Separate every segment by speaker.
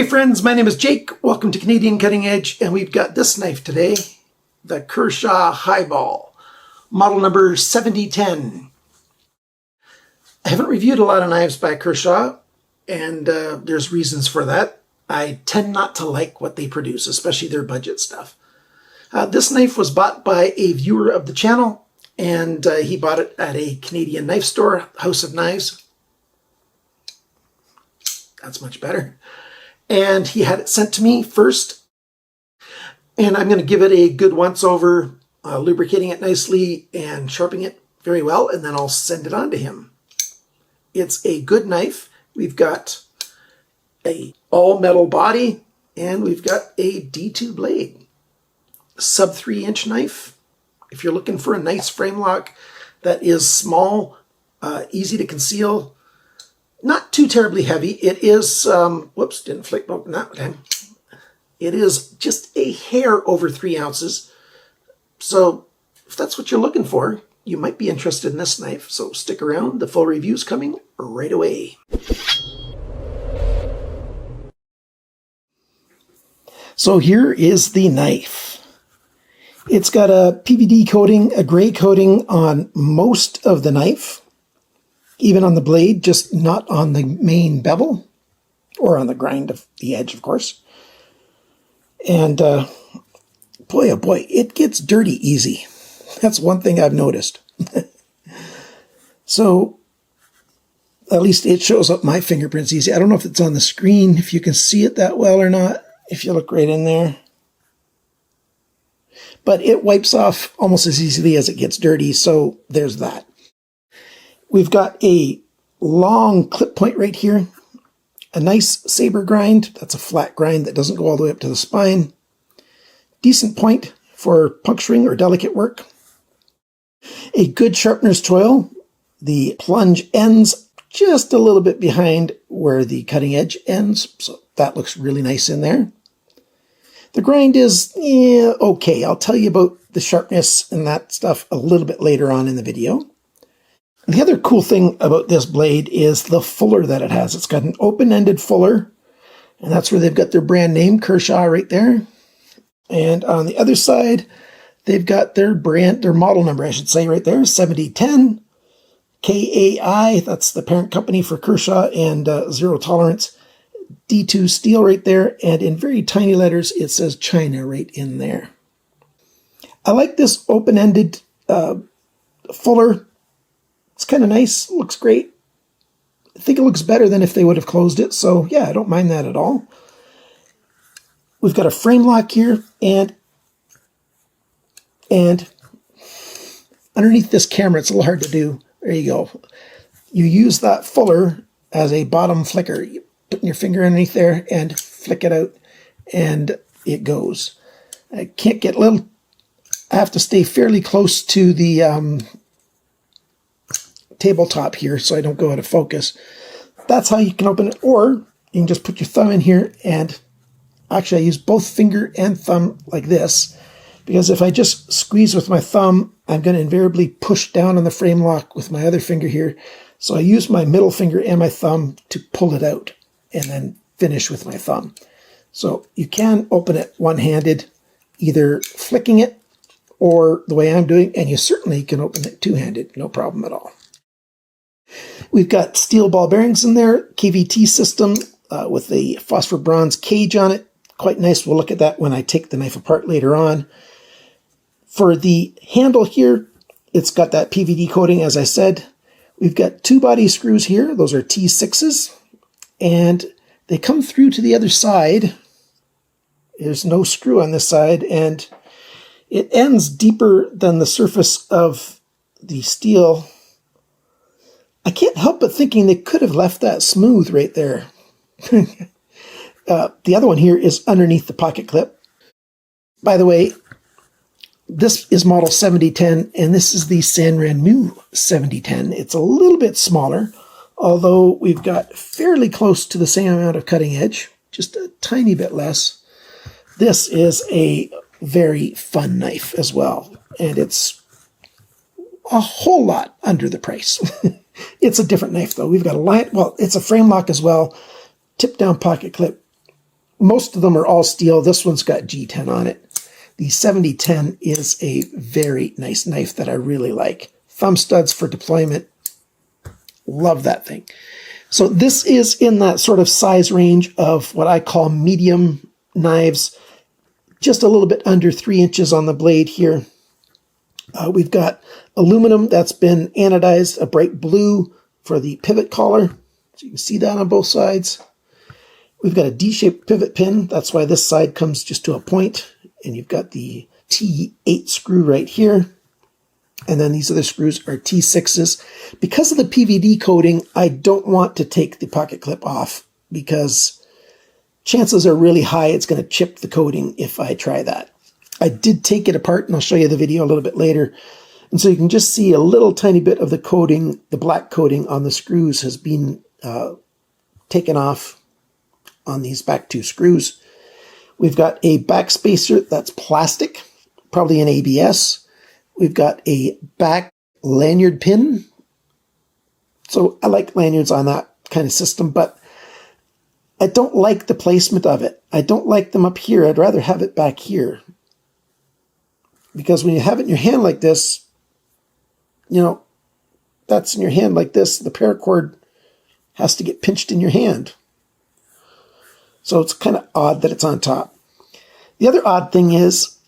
Speaker 1: friends, my name is Jake. Welcome to Canadian Cutting Edge, and we've got this knife today, the Kershaw HIGHBALL, model number 7010. I haven't reviewed a lot of knives by Kershaw, and there's reasons for that. I tend not to like what they produce, especially their budget stuff. This knife was bought by a viewer of the channel, and he bought it at a Canadian knife store, House of Knives. That's much better. And he had it sent to me first, and I'm going to give it a good once over, lubricating it nicely and sharpening it very well, and then I'll send it on to him. It's a good knife. We've got a all metal body, and we've got a D2 blade. Sub 3-inch knife. If you're looking for a nice frame lock that is small, easy to conceal, not too terribly heavy. It is, whoops, didn't flick open that time. It is just a hair over 3 ounces. So if that's what you're looking for, you might be interested in this knife. So stick around. The full review's coming right away. So here is the knife. It's got a PVD coating, a gray coating on most of the knife. Even on the blade, just not on the main bevel, or on the grind of the edge, of course. And boy, oh boy, it gets dirty easy. That's one thing I've noticed. So, at least it shows up my fingerprints easy. I don't know if it's on the screen, if you can see it that well or not, if you look right in there. But it wipes off almost as easily as it gets dirty, so there's that. We've got a long clip point right here, a nice saber grind. That's a flat grind that doesn't go all the way up to the spine. Decent point for puncturing or delicate work. A good sharpener's toil. The plunge ends just a little bit behind where the cutting edge ends, so that looks really nice in there. The grind is okay. I'll tell you about the sharpness and that stuff a little bit later on in the video. The other cool thing about this blade is the fuller that it has. It's got an open-ended fuller, and that's where they've got their brand name, Kershaw, right there. And on the other side, they've got their model number, I should say, right there, 7010, KAI, that's the parent company for Kershaw, and Zero Tolerance, D2 steel right there, and in very tiny letters, it says China right in there. I like this open-ended fuller. It's kind of nice, looks great. I think it looks better than if they would have closed it, so yeah, I don't mind that at all. We've got a frame lock here, and underneath this camera, it's a little hard to do. There you go. You use that fuller as a bottom flicker. You put your finger underneath there and flick it out, and it goes. I can't get little. I have to stay fairly close to the tabletop here so I don't go out of focus. That's how you can open it, or you can just put your thumb in here, and actually I use both finger and thumb like this, because if I just squeeze with my thumb, I'm going to invariably push down on the frame lock with my other finger here. So I use my middle finger and my thumb to pull it out and then finish with my thumb. So you can open it one-handed, either flicking it or the way I'm doing, and you certainly can open it two-handed, no problem at all. We've got steel ball bearings in there, KVT system with the phosphor bronze cage on it. Quite nice. We'll look at that when I take the knife apart later on. For the handle here, it's got that PVD coating, as I said. We've got 2 body screws here. Those are T6s. And they come through to the other side. There's no screw on this side, and it ends deeper than the surface of the steel. I can't help but thinking they could have left that smooth right there. The other one here is underneath the pocket clip. By the way, this is model 7010, and this is the Sanrenmu 7010. It's a little bit smaller, although we've got fairly close to the same amount of cutting edge, just a tiny bit less. This is a very fun knife as well, and it's a whole lot under the price. It's a different knife, though. We've got a line, well, it's a frame lock as well, tip down pocket clip, most of them are all steel. This one's got G10 on it. The 7010 is a very nice knife that I really like. Thumb studs for deployment. Love that thing. So this is in that sort of size range of what I call medium knives. Just a little bit under 3 inches on the blade here. We've got aluminum that's been anodized a bright blue for the pivot collar. So you can see that on both sides. We've got a D-shaped pivot pin. That's why this side comes just to a point. And you've got the T8 screw right here. And then these other screws are T6s. Because of the PVD coating, I don't want to take the pocket clip off because chances are really high it's going to chip the coating if I try that. I did take it apart, and I'll show you the video a little bit later. And so you can just see a little tiny bit of the coating, the black coating on the screws has been taken off on these back two screws. We've got a back spacer that's plastic, probably an ABS. We've got a back lanyard pin. So I like lanyards on that kind of system, but I don't like the placement of it. I don't like them up here. I'd rather have it back here. Because when you have it in your hand like this, you know, that's in your hand like this, the paracord has to get pinched in your hand. So it's kind of odd that it's on top. The other odd thing is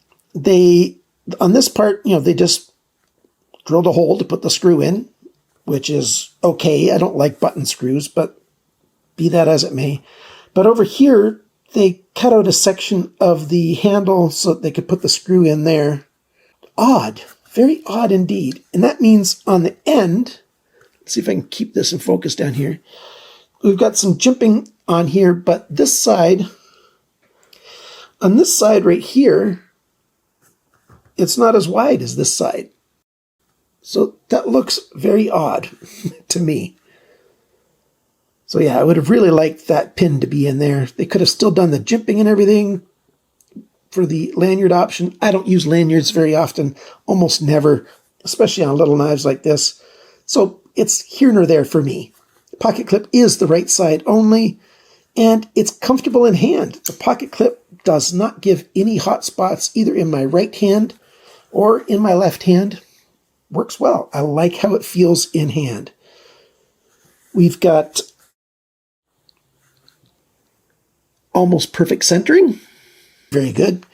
Speaker 1: on this part, you know, they just drilled a hole to put the screw in, which is okay. I don't like button screws, but be that as it may. But over here, they cut out a section of the handle so that they could put the screw in there. Odd, very odd indeed. And that means on the end, let's see if I can keep this in focus down here. We've got some jimping on here, but this side, on this side right here, it's not as wide as this side. So that looks very odd to me. So yeah, I would have really liked that pin to be in there. They could have still done the jimping and everything for the lanyard option. I don't use lanyards very often, almost never, especially on little knives like this. So it's here nor there for me. The pocket clip is the right side only, and it's comfortable in hand. The pocket clip does not give any hot spots either in my right hand or in my left hand. Works well. I like how it feels in hand. We've got almost perfect centering. Very good.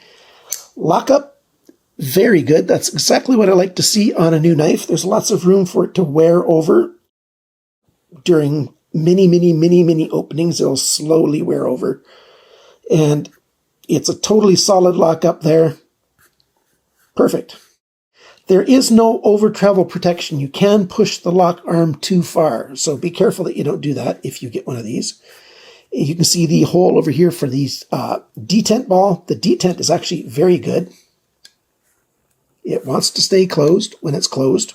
Speaker 1: Lockup. Very good. That's exactly what I like to see on a new knife. There's lots of room for it to wear over during many openings. It'll slowly wear over. And it's a totally solid lockup there. Perfect. There is no over travel protection. You can push the lock arm too far. So be careful that you don't do that if you get one of these. You can see the hole over here for these detent ball. The detent is actually very good. It wants to stay closed when it's closed.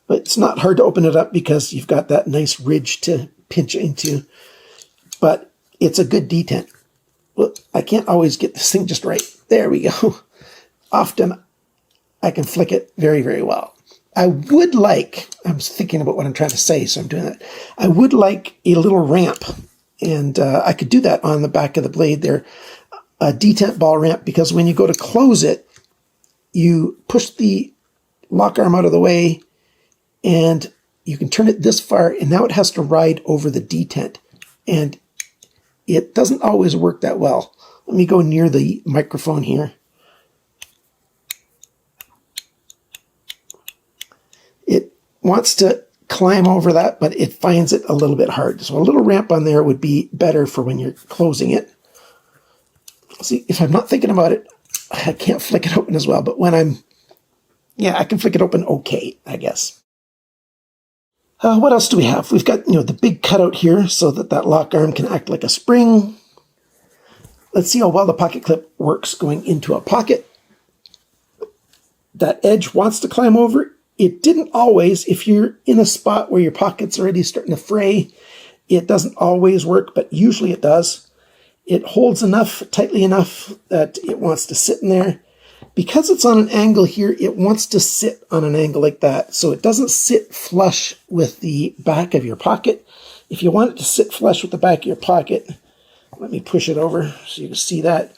Speaker 1: But it's not hard to open it up because you've got that nice ridge to pinch into. But it's a good detent. Well, I can't always get this thing just right. There we go. Often I can flick it very well. I would like, I'm thinking about what I'm trying to say, so I'm doing that. I would like a little ramp. And I could do that on the back of the blade there, a detent ball ramp, because when you go to close it, you push the lock arm out of the way and you can turn it this far, and now it has to ride over the detent. And it doesn't always work that well. Let me go near the microphone here. It wants to climb over that, but it finds it a little bit hard. So a little ramp on there would be better for when you're closing it. See, if I'm not thinking about it, I can't flick it open as well, but when I can flick it open okay, I guess. What else do we have? We've got, the big cutout here so that that lock arm can act like a spring. Let's see how well the pocket clip works going into a pocket. That edge wants to climb over. It didn't always. If you're in a spot where your pocket's already starting to fray, it doesn't always work, but usually it does. It holds tightly enough that it wants to sit in there. Because it's on an angle here, it wants to sit on an angle like that. So it doesn't sit flush with the back of your pocket. If you want it to sit flush with the back of your pocket, Let me push it over so you can see that.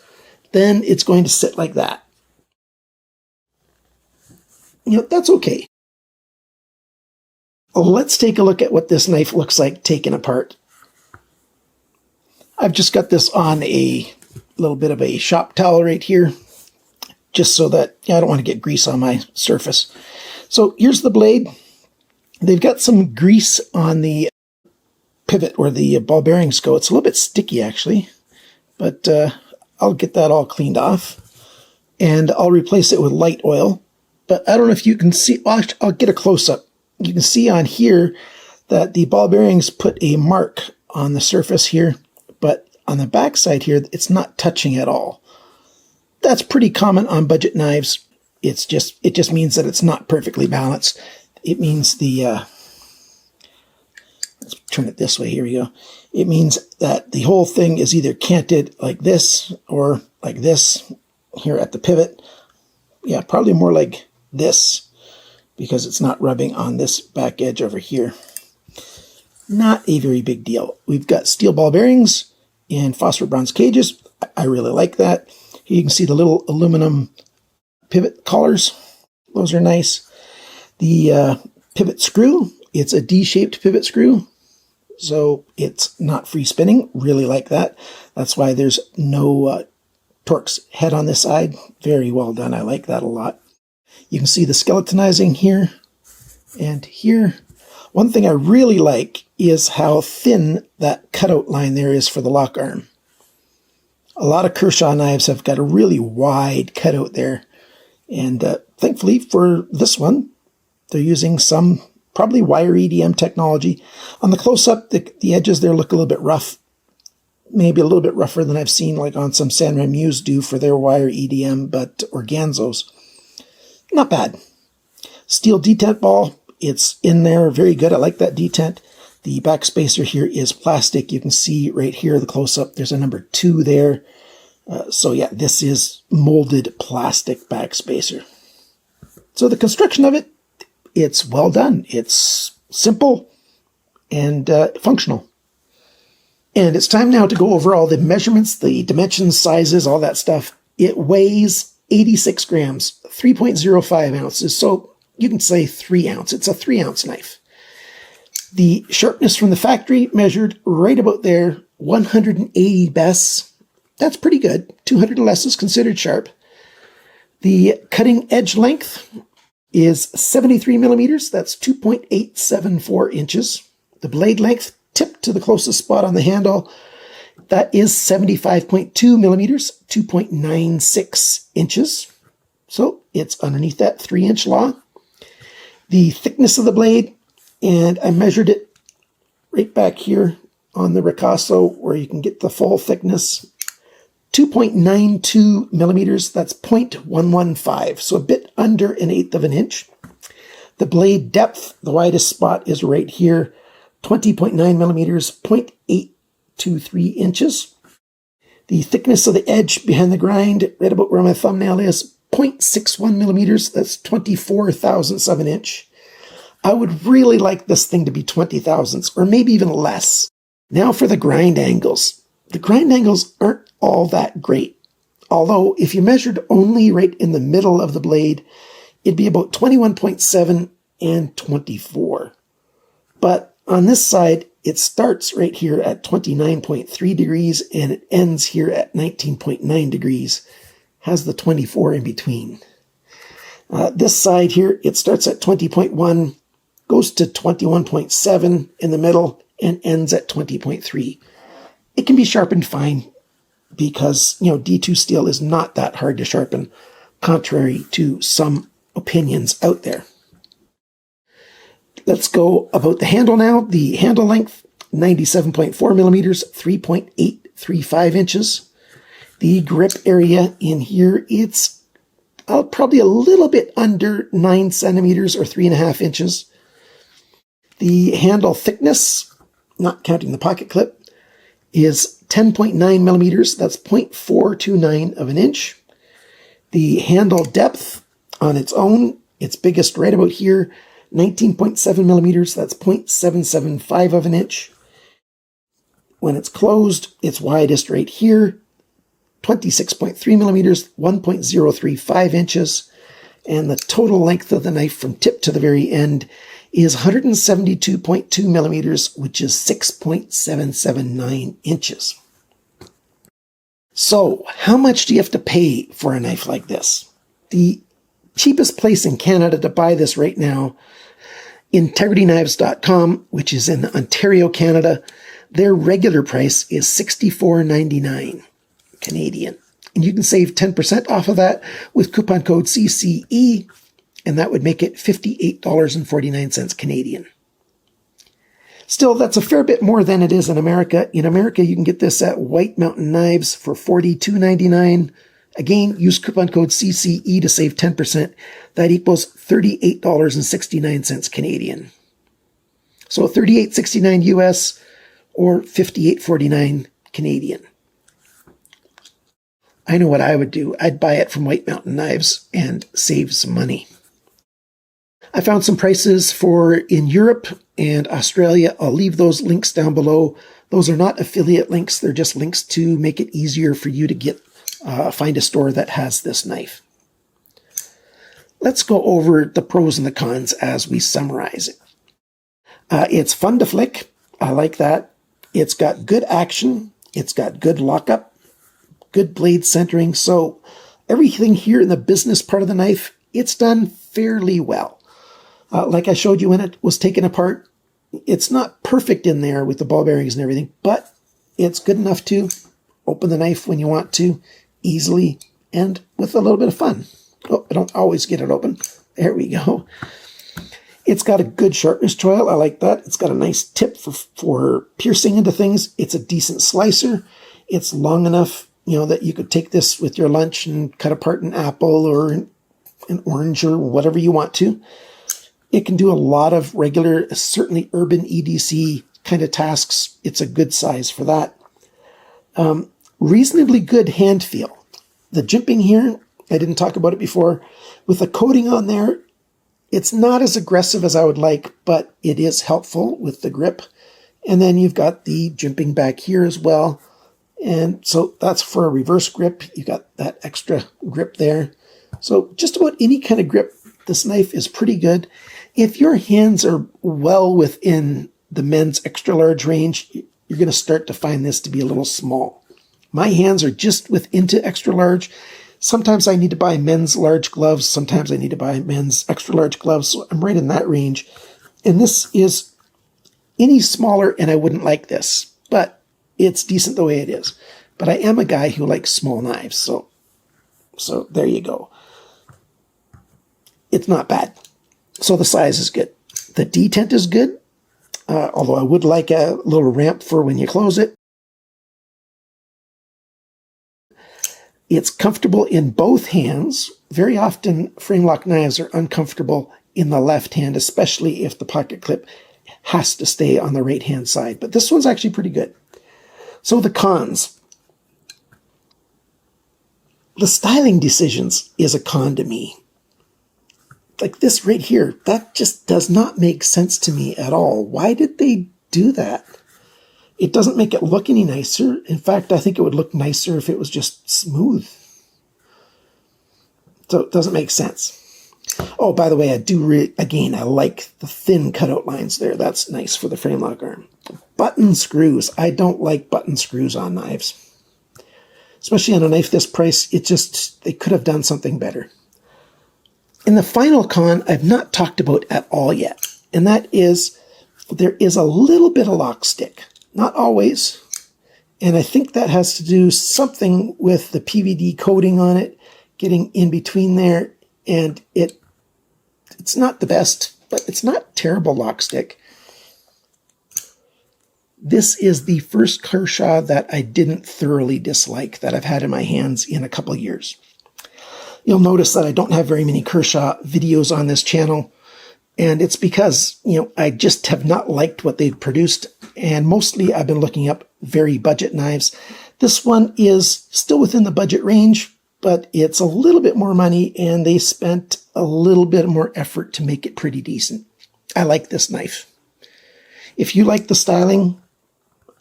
Speaker 1: Then it's going to sit like that. You know, that's okay. Let's take a look at what this knife looks like taken apart. I've just got this on a little bit of a shop towel right here, just so that I don't want to get grease on my surface. So here's the blade. They've got some grease on the pivot where the ball bearings go. It's a little bit sticky actually, but I'll get that all cleaned off and I'll replace it with light oil. But I don't know if you can see, I'll get a close-up. You can see on here that the ball bearings put a mark on the surface here, but on the back side here, it's not touching at all. That's pretty common on budget knives. It just means that it's not perfectly balanced. It means let's turn it this way, here we go. It means that the whole thing is either canted like this or like this here at the pivot. Yeah, probably more like this because it's not rubbing on this back edge over here. Not a very big deal. We've got steel ball bearings and phosphor bronze cages. I really like that. Here you can see the little aluminum pivot collars. Those are nice. The pivot screw, it's a D-shaped pivot screw, so it's not free spinning. Really like that. That's why there's no Torx head on this side. Very well done. I like that a lot. You can see the skeletonizing here and here. One thing I really like is how thin that cutout line there is for the lock arm. A lot of Kershaw knives have got a really wide cutout there. And thankfully for this one, they're using some probably wire EDM technology. On the close-up, the edges there look a little bit rough. Maybe a little bit rougher than I've seen like on some San Remi's do for their wire EDM, but organzos. Not bad. Steel detent ball, it's in there, very good. I like that detent. The back spacer here is plastic. You can see right here, the close-up, there's a number 2 there. So yeah, this is molded plastic back spacer. So the construction of it, it's well done. It's simple and functional. And it's time now to go over all the measurements, the dimensions, sizes, all that stuff. It weighs 86 grams, 3.05 ounces. So you can say 3 ounce. It's a 3-ounce knife. The sharpness from the factory measured right about there, 180 bests. That's pretty good. 200 or less is considered sharp. The cutting edge length is 73 millimeters. That's 2.874 inches. The blade length, tipped to the closest spot on the handle, that is 75.2 millimeters, 2.96 inches. So it's underneath that 3-inch law. The thickness of the blade, and I measured it right back here on the ricasso where you can get the full thickness. 2.92 millimeters, that's 0.115, so a bit under 1/8 of an inch. The blade depth, the widest spot is right here, 20.9 millimeters, 0.823 inches. The thickness of the edge behind the grind, right about where my thumbnail is, 0.61 millimeters, that's 24 thousandths of an inch. I would really like this thing to be 20 thousandths, or maybe even less. Now for the grind angles. The grind angles aren't all that great. Although, if you measured only right in the middle of the blade, it'd be about 21.7 and 24. But on this side, it starts right here at 29.3 degrees and it ends here at 19.9 degrees. Has the 24 in between. This side here, it starts at 20.1, goes to 21.7 in the middle, and ends at 20.3. It can be sharpened fine because, D2 steel is not that hard to sharpen, contrary to some opinions out there. Let's go about the handle now. The handle length, 97.4 millimeters, 3.835 inches. The grip area in here, it's probably a little bit under 9 centimeters or 3.5 inches. The handle thickness, not counting the pocket clip, is 10.9 millimeters. That's 0.429 of an inch. The handle depth on its own, its biggest right about here, 19.7 millimeters. That's 0.775 of an inch. When it's closed, it's widest right here, 26.3 millimeters, 1.035 inches. And the total length of the knife from tip to the very end is 172.2 millimeters, which is 6.779 inches. So, how much do you have to pay for a knife like this? The cheapest place in Canada to buy this right now, IntegrityKnives.com, which is in Ontario, Canada, their regular price is $64.99 Canadian. And you can save 10% off of that with coupon code CCE, and that would make it $58.49 Canadian. Still, that's a fair bit more than it is in America. In America, you can get this at White Mountain Knives for $42.99. Again, use coupon code CCE to save 10%. That equals $38.69 Canadian. So $38.69 US or $58.49 Canadian. I know what I would do. I'd buy it from White Mountain Knives and save some money. I found some prices for in Europe and Australia. I'll leave those links down below. Those are not affiliate links. They're just links to make it easier for you to get find a store that has this knife. Let's go over the pros and the cons as we summarize it. It's fun to flick. I like that. It's got good action. It's got good lockup, good blade centering. So everything here in the business part of the knife, it's done fairly well. Like I showed you when it was taken apart, it's not perfect in there with the ball bearings and everything, but it's good enough to open the knife when you want to, easily, and with a little bit of fun. Oh, I don't always get it open. There we go. It's got a good sharpness choil. I like that. It's got a nice tip for piercing into things. It's a decent slicer. It's long enough, that you could take this with your lunch and cut apart an apple or an orange or whatever you want to. It can do a lot of regular, certainly urban EDC kind of tasks. It's a good size for that. Reasonably good hand feel. The jimping here, I didn't talk about it before. With the coating on there, it's not as aggressive as I would like, but it is helpful with the grip. And then you've got the jimping back here as well. And so that's for a reverse grip. You got that extra grip there. So just about any kind of grip, this knife is pretty good. If your hands are well within the men's extra large range, you're going to start to find this to be a little small. My hands are just into extra large. Sometimes I need to buy men's large gloves. Sometimes I need to buy men's extra large gloves. So I'm right in that range. And this is any smaller, and I wouldn't like this, but it's decent the way it is. But I am a guy who likes small knives. So there you go. It's not bad. So the size is good. The detent is good, although I would like a little ramp for when you close it. It's comfortable in both hands. Very often, frame lock knives are uncomfortable in the left hand, especially if the pocket clip has to stay on the right hand side. But this one's actually pretty good. So the cons. The styling decisions is a con to me. Like this right here, that just does not make sense to me at all. Why did they do that? It doesn't make it look any nicer. In fact, I think it would look nicer if it was just smooth. So it doesn't make sense. Oh, by the way, I do again, I like the thin cutout lines there. That's nice for the frame lock arm. Button screws. I don't like button screws on knives. Especially on a knife this price, they could have done something better. And the final con I've not talked about at all yet, and that is there is a little bit of lock stick. Not always, and I think that has to do something with the PVD coating on it, getting in between there, and it's not the best, but it's not terrible lock stick. This is the first Kershaw that I didn't thoroughly dislike that I've had in my hands in a couple of years. You'll notice that I don't have very many Kershaw videos on this channel, and it's because, I just have not liked what they've produced, and mostly I've been looking up very budget knives. This one is still within the budget range, but it's a little bit more money, and they spent a little bit more effort to make it pretty decent. I like this knife. If you like the styling,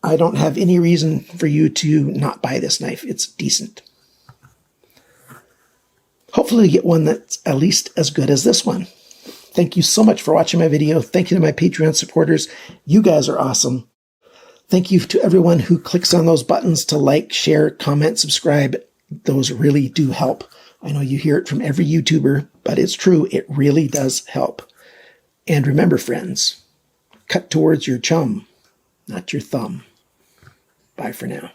Speaker 1: I don't have any reason for you to not buy this knife. It's decent. Hopefully you get one that's at least as good as this one. Thank you so much for watching my video. Thank you to my Patreon supporters. You guys are awesome. Thank you to everyone who clicks on those buttons to like, share, comment, subscribe. Those really do help. I know you hear it from every YouTuber, but it's true. It really does help. And remember, friends, cut towards your chum, not your thumb. Bye for now.